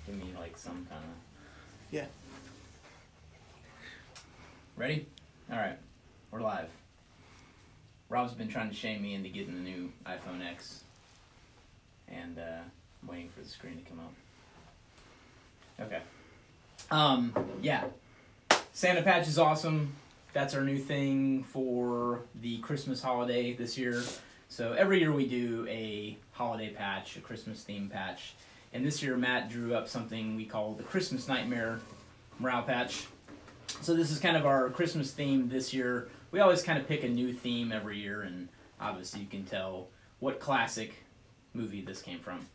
Give me like some kind of... Yeah. Ready? Alright, we're live. Rob's been trying to shame me into getting the new iPhone X. And I'm waiting for the screen to come up. Okay. Yeah. Santa Patch is awesome. That's our new thing for the Christmas holiday this year. So every year we do a holiday patch, a Christmas theme patch. And this year Matt drew up something we call the Christmas Nightmare Morale Patch. So this is kind of our Christmas theme this year. We always kind of pick a new theme every year, and obviously you can tell what classic movie this came from.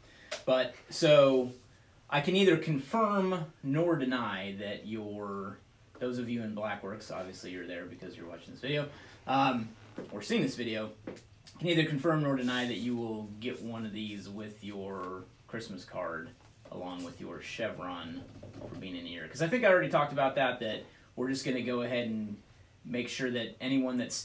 But, so, I can either confirm nor deny that those of you in Blackworks, obviously you're there because you're watching this video, or seeing this video, can either confirm nor deny that you will get one of these with your Christmas card along with your chevron for being in a year. Because I think I already talked about that we're just going to go ahead and make sure that anyone that's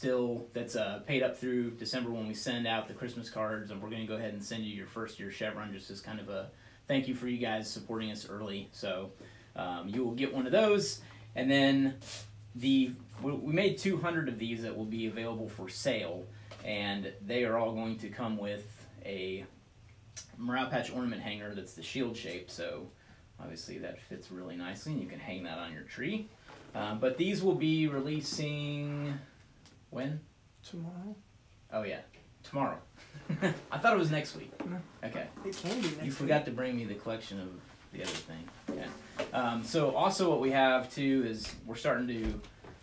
paid up through December when we send out the Christmas cards, and we're going to go ahead and send you your first year chevron just as kind of a thank you for you guys supporting us early. So you will get one of those. And then we made 200 of these that will be available for sale, and they are all going to come with a Morale Patch ornament hanger that's the shield shape, so obviously that fits really nicely and you can hang that on your tree. But these will be releasing when? Tomorrow. Oh yeah, tomorrow. I thought it was next week. No. Okay. It can be next week. You forgot to bring me the collection of the other thing. Yeah. So also what we have too is we're starting to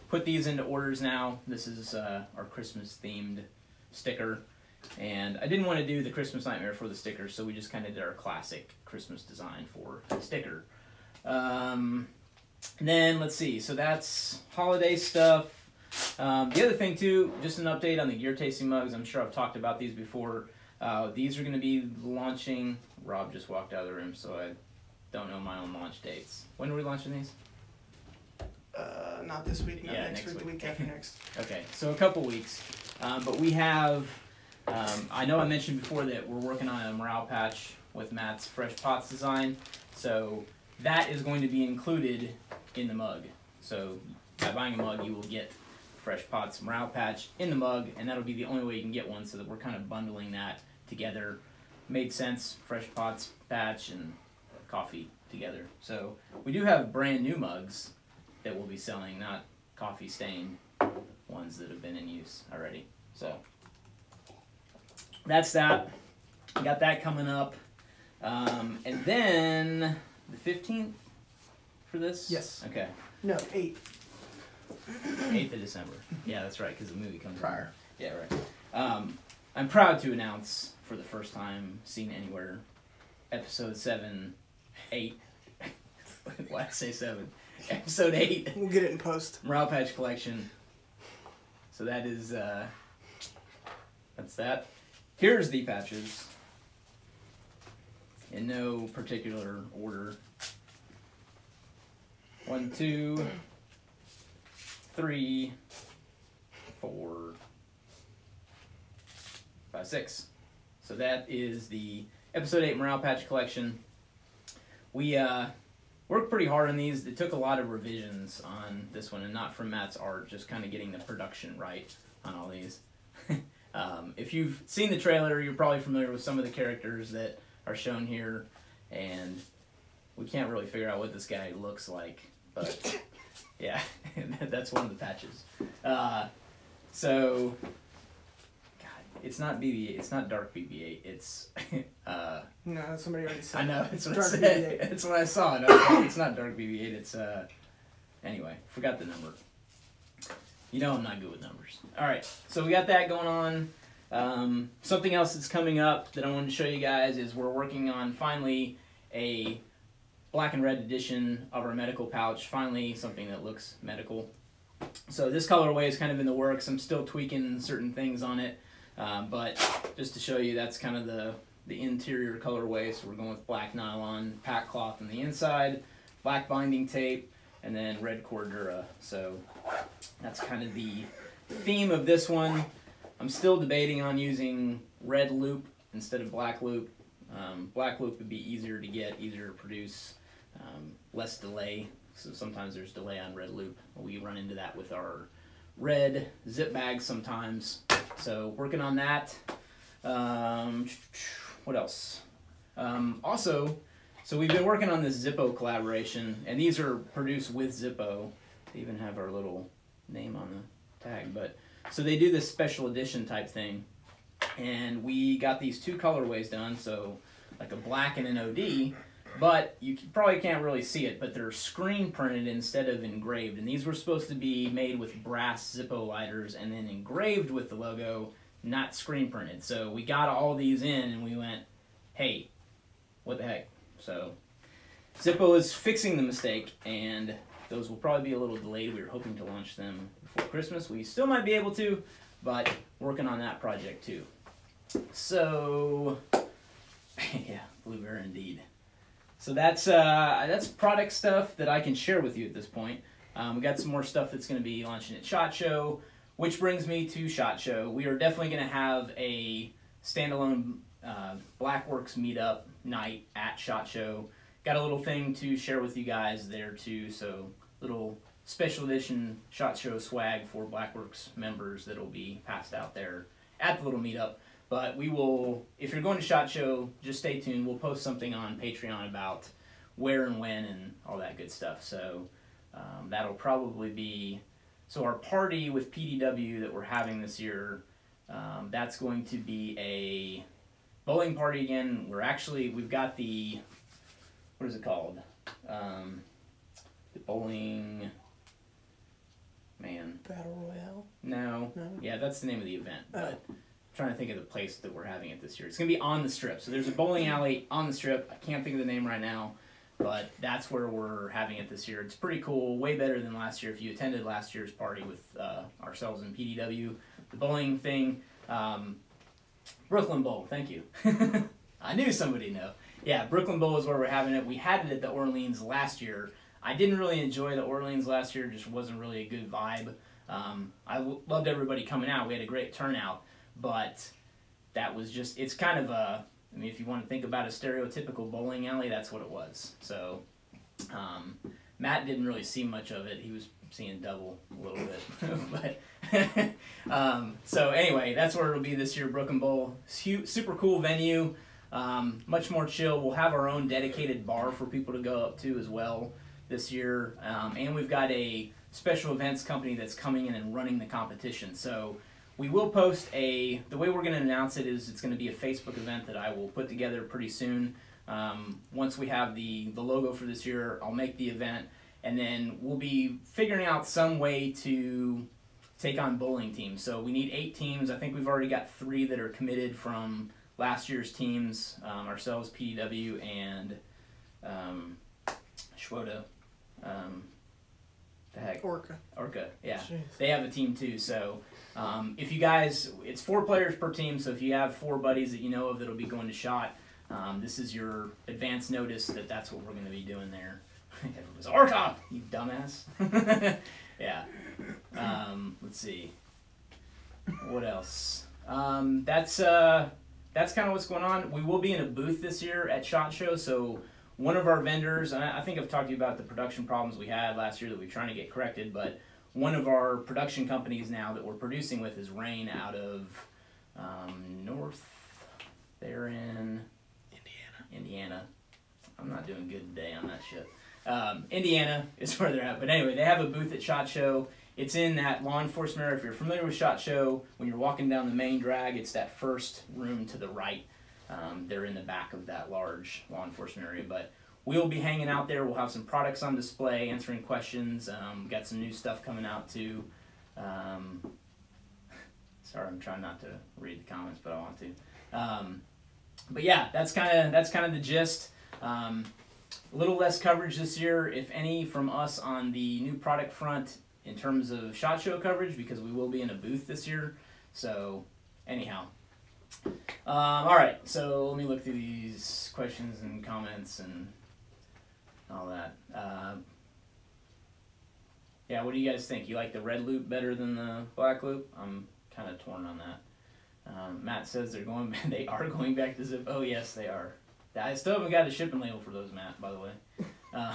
put these into orders now. This is our Christmas themed sticker. And I didn't want to do the Christmas Nightmare for the sticker, so we just kind of did our classic Christmas design for the sticker. And then, let's see, so that's holiday stuff. The other thing, too, just an update on the Gear Tasting mugs. I'm sure I've talked about these before. These are going to be launching. Rob just walked out of the room, so I don't know my own launch dates. When are we launching these? Not this week, not Yeah, next week, the week after next. Okay, so a couple weeks. But we have... I know I mentioned before that we're working on a Morale Patch with Matt's Fresh Pots design, so that is going to be included in the mug. So by buying a mug, you will get Fresh Pots Morale Patch in the mug, and that'll be the only way you can get one, so that we're kind of bundling that together. Made sense, Fresh Pots patch and coffee together. So we do have brand new mugs that we'll be selling, not coffee stained ones that have been in use already. So that's that. Got that coming up. And then the 15th for this? Yes. Okay. No, 8th. 8th of December. Yeah, that's right, because the movie comes Prior. out. Yeah, right. I'm proud to announce for the first time, Seen Anywhere, episode 7, 8. Why did I say 7? Episode 8. We'll get it in post. Morale Patch Collection. So that is, that's that. Here's the patches. In no particular order. 1, 2, 3, 4, 5, 6. So that is the episode 8 Morale Patch Collection. We worked pretty hard on these. It took a lot of revisions on this one, and not from Matt's art, just kind of getting the production right on all these. If you've seen the trailer, you're probably familiar with some of the characters that are shown here, and we can't really figure out what this guy looks like, but yeah, that's one of the patches. So, God, it's not BB-8, it's not Dark BB-8, it's, No, somebody already said I know, it's what I Dark said, BB-8. it's what I saw, no, it's not Dark BB-8, it's, anyway, forgot the number. You know I'm not good with numbers. Alright, so we got that going on. Something else that's coming up that I wanted to show you guys is we're working on finally a black and red edition of our medical pouch. Finally, something that looks medical. So this colorway is kind of in the works. I'm still tweaking certain things on it. But just to show you, that's kind of the interior colorway. So we're going with black nylon pack cloth on the inside, black binding tape, and then red Cordura. So that's kind of the theme of this one. I'm still debating on using red loop instead of black loop. Black loop would be easier to get, easier to produce. less delay. So sometimes there's delay on red loop. We run into that with our red zip bags sometimes. So working on that. What else? Also, so we've been working on this Zippo collaboration, and these are produced with Zippo. They even have our little name on the tag. But so they do this special edition type thing, and we got these 2 colorways done. So like a black and an OD. But you probably can't really see it, but they're screen printed instead of engraved. And these were supposed to be made with brass Zippo lighters and then engraved with the logo, not screen printed. So we got all these in and we went, hey, what the heck? So Zippo is fixing the mistake, and those will probably be a little delayed. We were hoping to launch them before Christmas. We still might be able to, but working on that project too. So, yeah, Bluebear indeed. So that's product stuff that I can share with you at this point. We got some more stuff that's going to be launching at SHOT Show, which brings me to SHOT Show. We are definitely going to have a standalone Blackworks meetup night at SHOT Show. Got a little thing to share with you guys there too. So little special edition SHOT Show swag for Blackworks members that'll be passed out there at the little meetup. But we will, if you're going to SHOT Show, just stay tuned. We'll post something on Patreon about where and when and all that good stuff. So that'll probably be, so our party with PDW that we're having this year, that's going to be a bowling party again. We've got the, what is it called? The bowling, man. Battle Royale? No. Yeah, that's the name of the event. But trying to think of the place that we're having it this year. It's going to be on the Strip. So there's a bowling alley on the Strip. I can't think of the name right now, but that's where we're having it this year. It's pretty cool, way better than last year. If you attended last year's party with ourselves and PDW, the bowling thing, Brooklyn Bowl, thank you. I knew somebody knew. Yeah, Brooklyn Bowl is where we're having it. We had it at the Orleans last year. I didn't really enjoy the Orleans last year, just wasn't really a good vibe. I loved everybody coming out. We had a great turnout. But that was just, it's kind of a, I mean, if you want to think about a stereotypical bowling alley, that's what it was. So Matt didn't really see much of it. He was seeing double a little bit. But so anyway, that's where it'll be this year, Brooklyn Bowl. Super cool venue, much more chill. We'll have our own dedicated bar for people to go up to as well this year. And we've got a special events company that's coming in and running the competition. So we will post the way we're going to announce it is it's going to be a Facebook event that I will put together pretty soon. Once we have the logo for this year, I'll make the event, and then we'll be figuring out some way to take on bowling teams. So we need 8 teams. I think we've already got 3 that are committed from last year's teams, ourselves, PDW, and Schwoda. The heck? Orca, yeah. Jeez. They have a team too, so if you guys, it's 4 players per team, so if you have 4 buddies that you know of that'll be going to SHOT, this is your advance notice that that's what we're going to be doing there. It was Orca, you dumbass. Yeah. Let's see. What else? That's kind of what's going on. We will be in a booth this year at SHOT Show, so one of our vendors, and I think I've talked to you about the production problems we had last year that we're trying to get corrected, but one of our production companies now that we're producing with is Rain out of North, they're in Indiana. I'm not doing good today on that shit. Indiana is where they're at. But anyway, they have a booth at SHOT Show. It's in that law enforcement area. If you're familiar with SHOT Show, when you're walking down the main drag, it's that first room to the right. They're in the back of that large law enforcement area. But we'll be hanging out there. We'll have some products on display, answering questions. Got some new stuff coming out too. Sorry, I'm trying not to read the comments, but I want to. But yeah, that's kind of the gist. A little less coverage this year, if any, from us on the new product front in terms of SHOT Show coverage, because we will be in a booth this year. So anyhow. All right, so let me look through these questions and comments and all that. Yeah, what do you guys think? You like the red loop better than the black loop? I'm kind of torn on that. Matt says they are going back to zip. Oh yes, they are. I still haven't got a shipping label for those, Matt, by the way. Uh,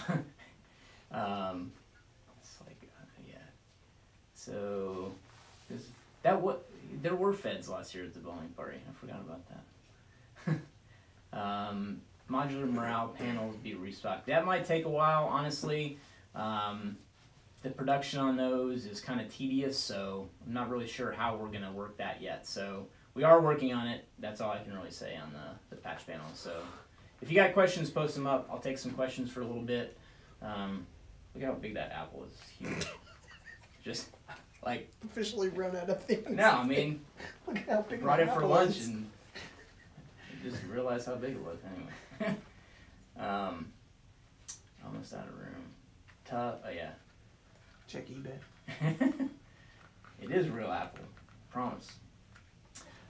it's like, yeah. So, there were feds last year at the bowling party. I forgot about that. Modular morale panels be restocked. That might take a while, honestly. The production on those is kind of tedious, so I'm not really sure how we're going to work that yet. So we are working on it. That's all I can really say on the patch panel. So if you got questions, post them up. I'll take some questions for a little bit. Look how big that apple is. It's huge. Just like Officially run out of things. no, I mean, Look how big brought it my for apple lunch is. and just realized how big it was anyway. Almost out of room. Oh yeah. Check eBay. It is real apple. Promise.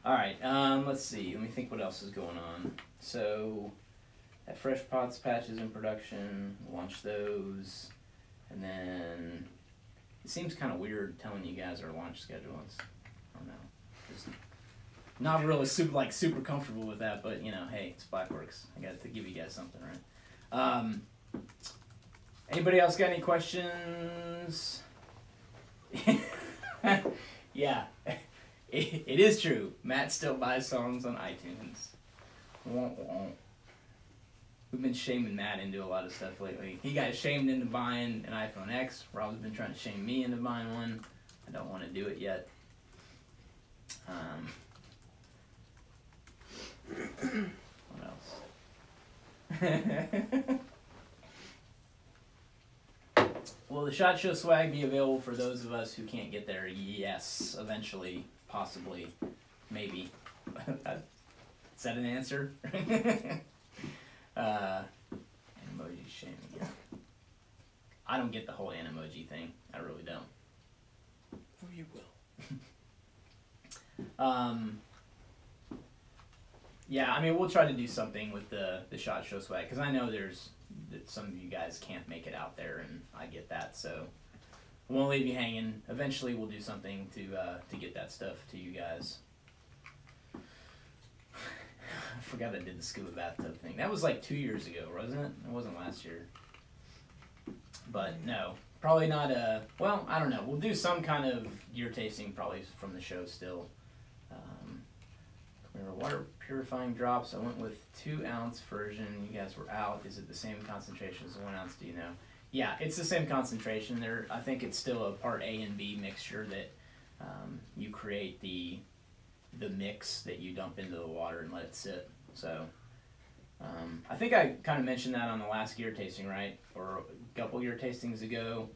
Alright, let's see. Let me think what else is going on. So, that Fresh Pots patch is in production. Launch those. And then, it seems kind of weird telling you guys our launch schedule. I don't know. Just not really super comfortable with that, but you know, hey, it's Blackworks. I got to give you guys something, right? Anybody else got any questions? Yeah, it is true. Matt still buys songs on iTunes. We've been shaming Matt into a lot of stuff lately. He got shamed into buying an iPhone X. Rob's been trying to shame me into buying one. I don't want to do it yet. What else? Will the SHOT Show swag be available for those of us who can't get there? Yes, eventually, possibly, maybe. Is that an answer? Emoji shaming. Yeah. I don't get the whole Animoji thing. I really don't. Oh, you will. Yeah, I mean, we'll try to do something with the SHOT Show swag, because I know that some of you guys can't make it out there, and I get that, so I won't leave you hanging. Eventually, we'll do something to get that stuff to you guys. I forgot I did the scuba bathtub thing. That was like 2 years ago, wasn't it? It wasn't last year. But no, probably not well, I don't know. We'll do some kind of gear tasting probably from the show still. Water purifying drops. I went with 2-ounce version. You guys were out. Is it the same concentration as 1 ounce? Do you know? Yeah, it's the same concentration. I think it's still a part A and B mixture that you create the mix that you dump into the water and let it sit. So I think I kind of mentioned that on the last gear tasting, right? Or a couple gear tastings ago.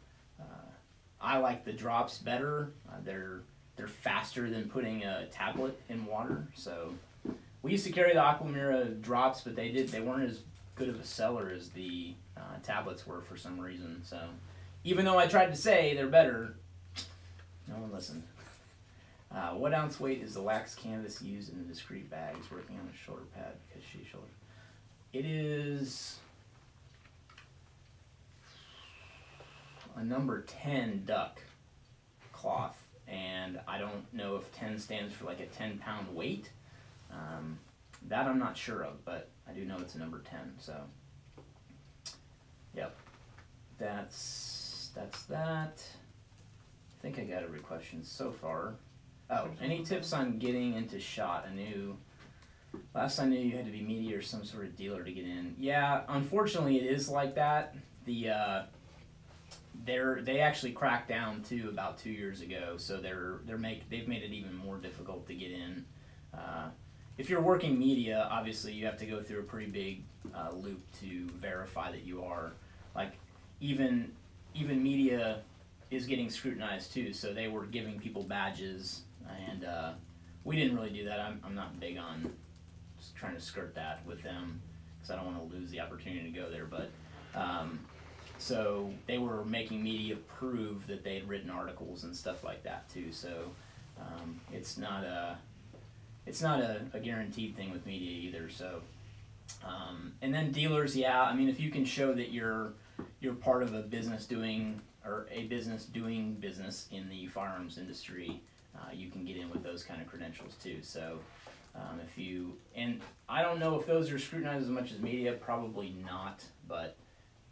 I like the drops better. They're faster than putting a tablet in water. So we used to carry the Aquamira drops, but they weren't as good of a seller as the tablets were for some reason. So even though I tried to say they're better, no one listened. What ounce weight is the wax canvas used in the discrete bags working on a shoulder pad because she shoulder? It is a number 10 duck cloth. And I don't know if 10 stands for like a 10-pound weight. That I'm not sure of, but I do know it's a number 10. So, yep, that's that. I think I got every question so far. Oh, any tips on getting into SHOT? Last I knew you had to be media or some sort of dealer to get in. Yeah, unfortunately it is like that. They actually cracked down too about 2 years ago, so they've made it even more difficult to get in. If you're working media, obviously you have to go through a pretty big loop to verify that you are. Like even media is getting scrutinized too, so they were giving people badges, and we didn't really do that. I'm not big on just trying to skirt that with them because I don't want to lose the opportunity to go there, but. So they were making media prove that they had written articles and stuff like that too. So it's not a guaranteed thing with media either. So and then dealers, yeah. I mean, if you can show that you're part of a business doing business in the firearms industry, you can get in with those kind of credentials too. So and I don't know if those are scrutinized as much as media. Probably not, but.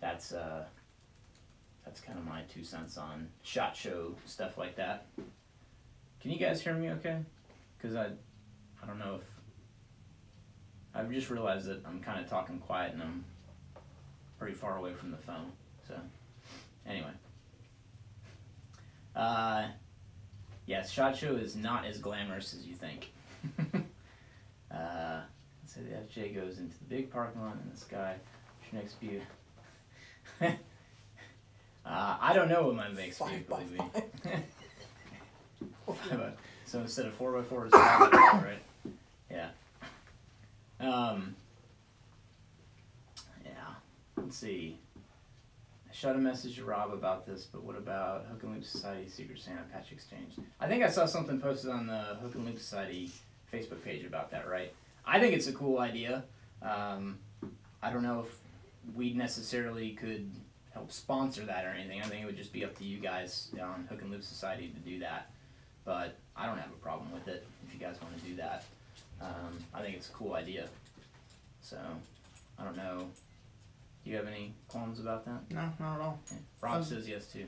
that's kind of my 2 cents on SHOT Show stuff like that. Can you guys hear me okay? Because I don't know if I've just realized that I'm kind of talking quiet and I'm pretty far away from the phone. So anyway, yes, SHOT Show is not as glamorous as you think. So the FJ goes into the big parking lot in the sky. Next view. I don't know what my next view will be. So instead of 4x4, it's 5x4, right? Yeah. Yeah. Let's see. I shot a message to Rob about this, but what about Hook and Loop Society Secret Santa Patch Exchange? I think I saw something posted on the Hook and Loop Society Facebook page about that, right? I think it's a cool idea. I don't know if we necessarily could help sponsor that or anything. I think it would just be up to you guys on Hook and Loop Society to do that. But I don't have a problem with it if you guys want to do that. I think it's a cool idea. So, I don't know. Do you have any qualms about that? No, not at all. Yeah. Rob says yes too.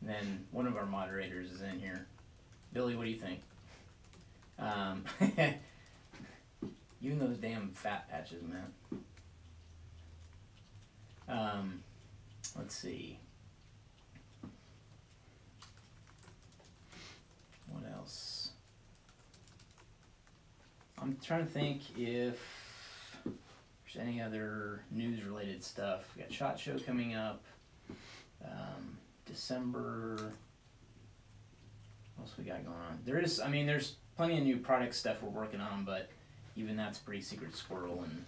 Then one of our moderators is in here. Billy, what do you think? You and those damn fat patches, man. Let's see. What else? I'm trying to think if there's any other news-related stuff. We got SHOT Show coming up. December. What else we got going on? There's plenty of new product stuff we're working on, but even that's pretty secret squirrel, and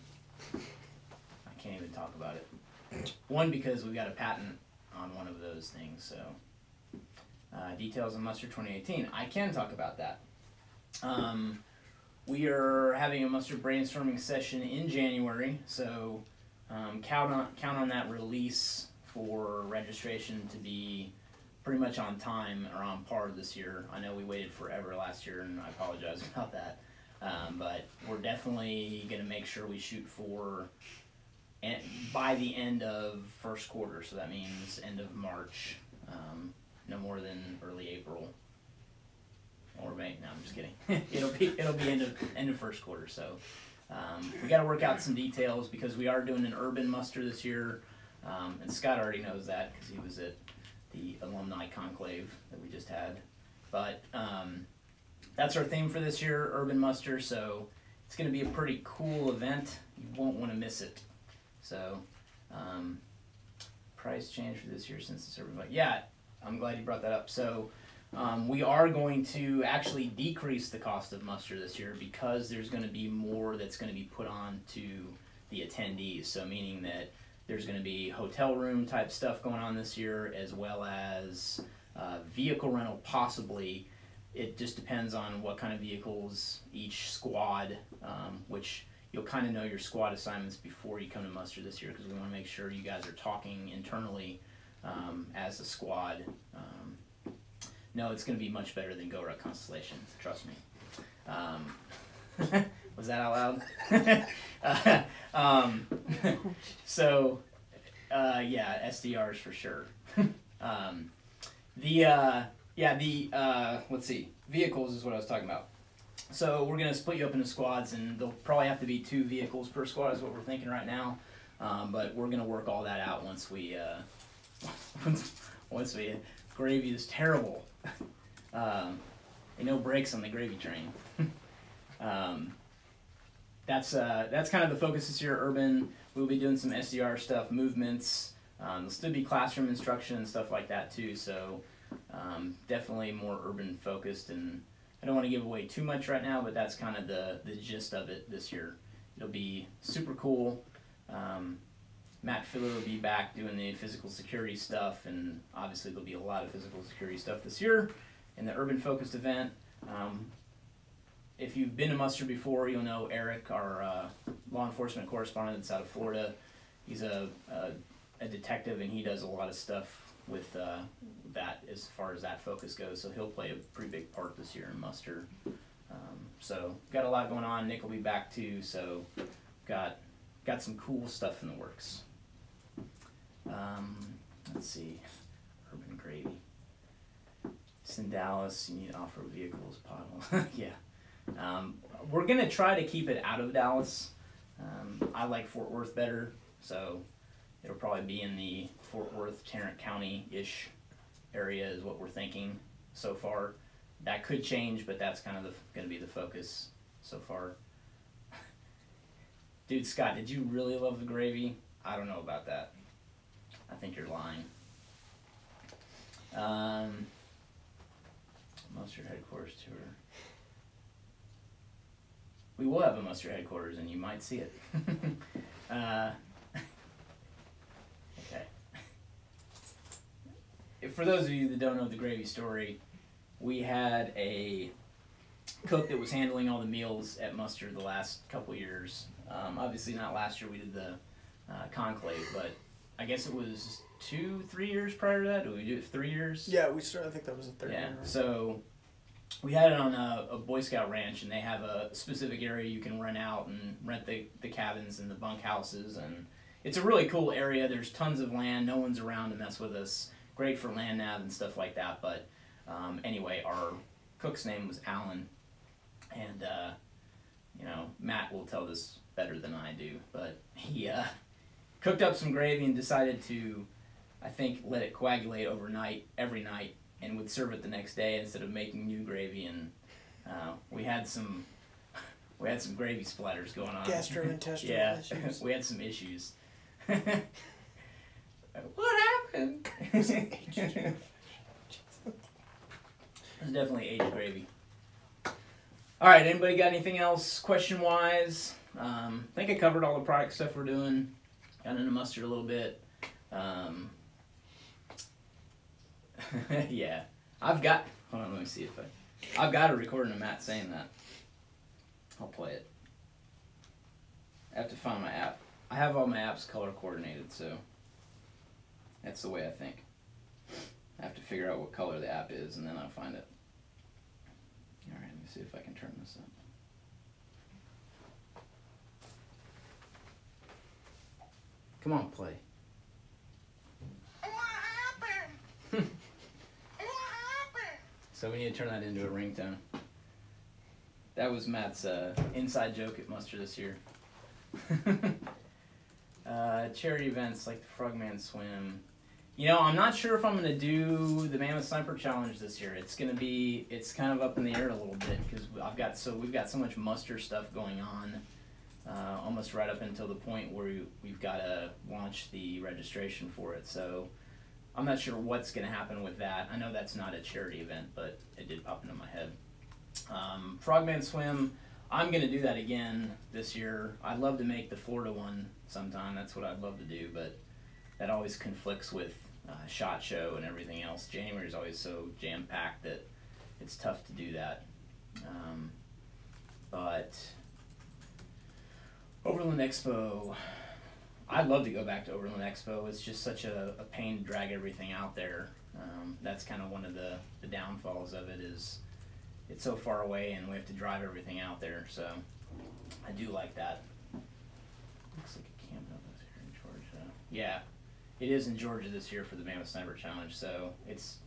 I can't even talk about it. One, because we've got a patent on one of those things, so details on Muster 2018. I can talk about that. We are having a Muster brainstorming session in January, so count on that release for registration to be pretty much on time or on par this year. I know we waited forever last year, and I apologize about that. But we're definitely going to make sure we shoot for by the end of first quarter, so that means end of March, no more than early April or May. No, I'm just kidding. it'll be end of first quarter. So we got to work out some details because we are doing an urban muster this year, and Scott already knows that because he was at the alumni conclave that we just had. But that's our theme for this year, Urban Muster, so it's going to be a pretty cool event. You won't want to miss it. So, price change for this year since it's Urban Muster. Yeah, I'm glad you brought that up. So, we are going to actually decrease the cost of muster this year because there's going to be more that's going to be put on to the attendees. So, meaning that there's going to be hotel room type stuff going on this year, as well as vehicle rental possibly. It just depends on what kind of vehicles each squad, which you'll kind of know your squad assignments before you come to muster this year because we want to make sure you guys are talking internally as a squad. No, it's going to be much better than Go Ruck Constellation, trust me. Was that out loud? So, yeah, SDRs for sure. Let's see, vehicles is what I was talking about. So we're going to split you up into squads, and there'll probably have to be 2 vehicles per squad is what we're thinking right now. But we're going to work all that out once we, gravy is terrible. No brakes on the gravy train. That's kind of the focus this year, urban. We'll be doing some SDR stuff, movements. There'll still be classroom instruction and stuff like that too, so definitely more urban focused, and I don't want to give away too much right now, but that's kind of the gist of it this year. It'll be super cool. Matt Filler will be back doing the physical security stuff, and obviously there'll be a lot of physical security stuff this year in the urban focused event. If you've been to muster before, you'll know Eric, our law enforcement correspondent that's out of Florida. He's a detective, and he does a lot of stuff with that as far as that focus goes, so he'll play a pretty big part this year in muster. So got a lot going on. Nick will be back too, so got got some cool stuff in the works. Let's see, urban gravy. It's in Dallas. You need off-road vehicles, pothole. Yeah. We're gonna try to keep it out of Dallas. I like Fort Worth better, so it'll probably be in the Fort Worth, Tarrant County-ish area is what we're thinking so far. That could change, but that's kind of going to be the focus so far. Dude, Scott, did you really love the gravy? I don't know about that. I think you're lying. Mustard headquarters tour. We will have a Mustard headquarters, and you might see it. Okay. For those of you that don't know the gravy story, we had a cook that was handling all the meals at Mustard the last couple years. Obviously not last year, we did the conclave, but I guess it was 2-3 years prior to that. Did we do it 3 years? Yeah, we started. I think that was the third Yeah, one. Right? so we had it on a Boy Scout ranch, and they have a specific area you can rent out and rent the cabins and the bunk houses, and it's a really cool area. There's tons of land. No one's around to mess with us. Great for land nav and stuff like that. But anyway, our cook's name was Alan, and you know, Matt will tell this better than I do, but he cooked up some gravy and decided to, I think, let it coagulate overnight, every night, and would serve it the next day instead of making new gravy. And we had some gravy splatters going on. Gastrointestinal issues. We had some issues. What happened? It was definitely aged gravy. All right, anybody got anything else question-wise? I think I covered all the product stuff we're doing. Got into mustard a little bit. Yeah, I've got. Hold on, let me see if I've got a recording of Matt saying that. I'll play it. I have to find my app. I have all my apps color coordinated, so that's the way I think. I have to figure out what color the app is, and then I'll find it. All right, let me see if I can turn this up. Come on, play. What happened? What happened? So we need to turn that into a ringtone. That was Matt's inside joke at Muster this year. Charity events like the Frogman Swim. You know, I'm not sure if I'm going to do the Mammoth Sniper Challenge this year. It's kind of up in the air a little bit because we've got so much muster stuff going on, almost right up until the point where we've got to launch the registration for it. So I'm not sure what's going to happen with that. I know that's not a charity event, but it did pop into my head. Frogman Swim, I'm going to do that again this year. I'd love to make the Florida one sometime. That's what I'd love to do, but that always conflicts with SHOT Show and everything else. January is always so jam-packed that it's tough to do that. But Overland Expo, I'd love to go back to Overland Expo. It's just such a pain to drag everything out there. That's kind of one of the downfalls of it is it's so far away and we have to drive everything out there. So I do like that. Looks like a camp out here in Georgia. Yeah, it is in Georgia this year for the Mammoth Sniper Challenge. So it's,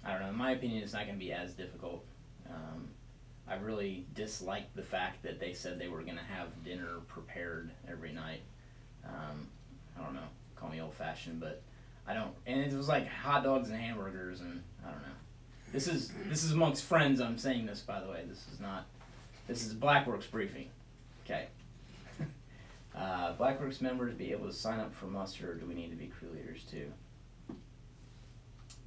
I don't know, in my opinion, it's not going to be as difficult. I really disliked the fact that they said they were going to have dinner prepared every night. I don't know, call me old-fashioned, but I don't. And it was like hot dogs and hamburgers, and I don't know. This is amongst friends. I'm saying this, by the way. This is Blackworks briefing. Okay. Blackworks members be able to sign up for muster, or do we need to be crew leaders too?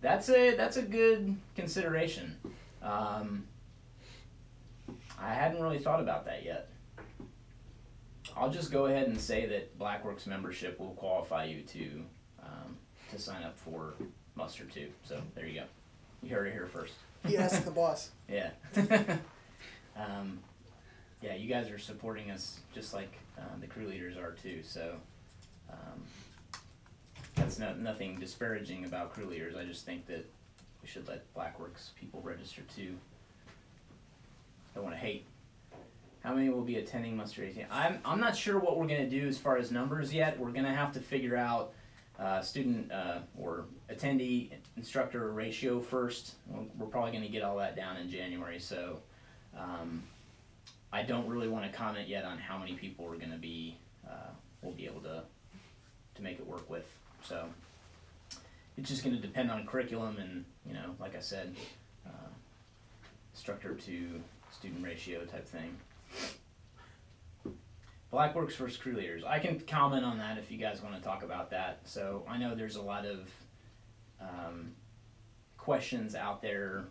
That's a good consideration. I hadn't really thought about that yet. I'll just go ahead and say that Blackworks membership will qualify you to sign up for muster too. So there you go. You heard it here first. He asked the boss. Yeah. Yeah, you guys are supporting us just like the crew leaders are too. So that's nothing disparaging about crew leaders. I just think that we should let Blackworks people register too. Don't want to hate How many will be attending Muster 18? I'm not sure what we're going to do as far as numbers yet. We're going to have to figure out student or attendee instructor ratio first. We're probably going to get all that down in January, so I don't really want to comment yet on how many people we're going to be we'll be able to make it work with. So it's just going to depend on curriculum and, you know, like I said, instructor to student ratio type thing. Blackworks versus crew leaders. I can comment on that if you guys want to talk about that. So I know there's a lot of questions out there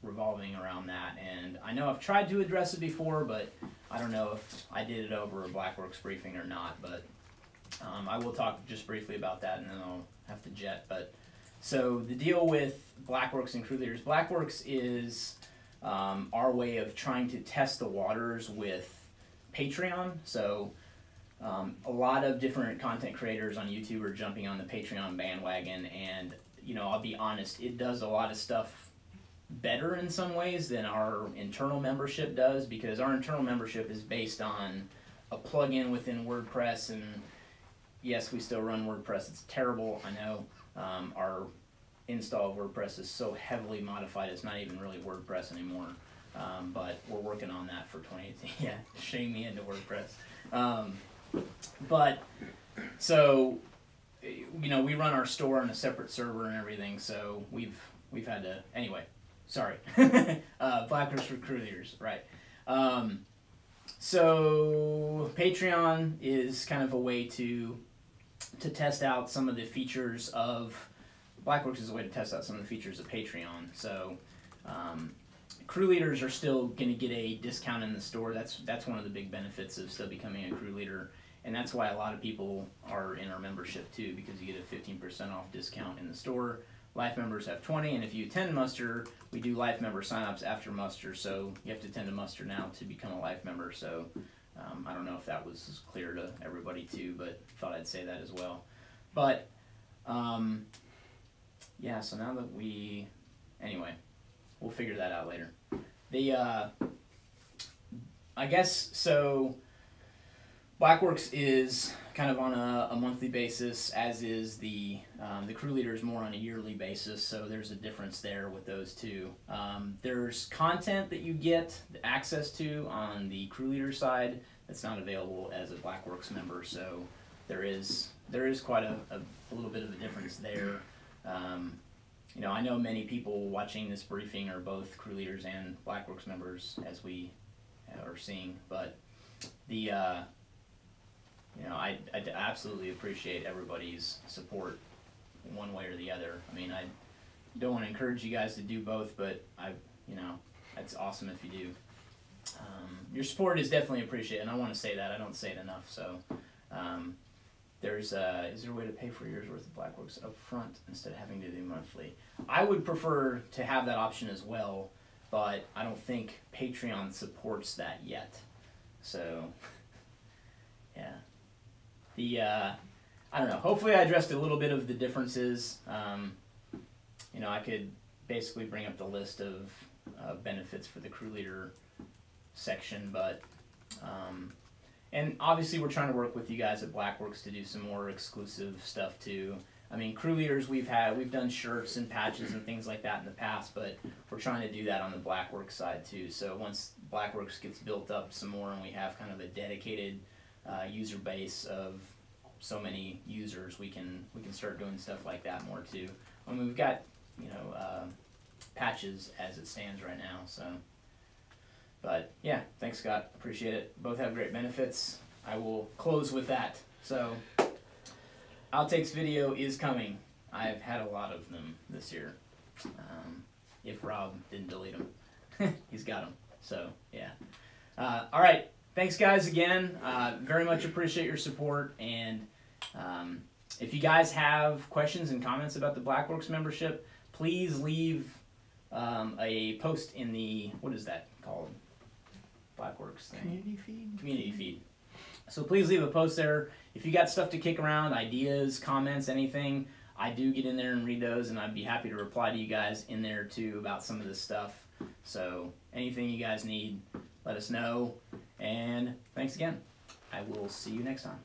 revolving around that, and I know I've tried to address it before, but I don't know if I did it over a Blackworks briefing or not. But I will talk just briefly about that, and then I'll have to jet. But so the deal with Blackworks and crew leaders. Blackworks is our way of trying to test the waters with Patreon. So a lot of different content creators on YouTube are jumping on the Patreon bandwagon, and you know, I'll be honest, it does a lot of stuff better in some ways than our internal membership does, because our internal membership is based on a plugin within WordPress, and yes, we still run WordPress. It's terrible, I know. Our install of WordPress is so heavily modified, it's not even really WordPress anymore. But we're working on that for 2018. Yeah, shame me into WordPress. But so, you know, we run our store on a separate server and everything, so we've had to, anyway, sorry. Blackworks for crew leaders, right. So Patreon is kind of a way to test out some of the features of, Blackworks is a way to test out some of the features of Patreon. So crew leaders are still going to get a discount in the store. That's one of the big benefits of still becoming a crew leader, and that's why a lot of people are in our membership too, because you get a 15% off discount in the store. Life members have 20, and if you attend Muster, we do life member signups after Muster, so you have to attend a Muster now to become a life member. So I don't know if that was clear to everybody too, but thought I'd say that as well. But yeah, so now that anyway, we'll figure that out later. I guess, so Blackworks is kind of on a monthly basis, as is the crew leader is more on a yearly basis, so there's a difference there with those two. There's content that you get access to on the crew leader side that's not available as a Blackworks member, so there is quite a little bit of a difference there. You know, I know many people watching this briefing are both crew leaders and Blackworks members, as we are seeing, but you know, I absolutely appreciate everybody's support one way or the other. I mean, I don't want to encourage you guys to do both, but you know, that's awesome if you do. Your support is definitely appreciated, and I want to say that. I don't say it enough, so is there a way to pay for a year's worth of Blackworks up front instead of having to do monthly? I would prefer to have that option as well, but I don't think Patreon supports that yet. So, yeah. I don't know. Hopefully I addressed a little bit of the differences. You know, I could basically bring up the list of benefits for the crew leader section, but and obviously we're trying to work with you guys at Blackworks to do some more exclusive stuff too. I mean, crew leaders, we've done shirts and patches and things like that in the past, but we're trying to do that on the Blackworks side too. So once Blackworks gets built up some more and we have kind of a dedicated user base of so many users, we can start doing stuff like that more too. I mean, we've got, you know, patches as it stands right now, so. But yeah, thanks Scott, appreciate it. Both have great benefits. I will close with that. So, outtakes video is coming. I've had a lot of them this year. If Rob didn't delete them, he's got them. So yeah. All right, thanks guys again. Very much appreciate your support, and if you guys have questions and comments about the Blackworks membership, please leave a post in the, what is that called? Blackworks thing. Community feed? Community feed. So please leave a post there. If you got stuff to kick around, ideas, comments, anything, I do get in there and read those, and I'd be happy to reply to you guys in there too about some of this stuff. So anything you guys need, let us know. And thanks again. I will see you next time.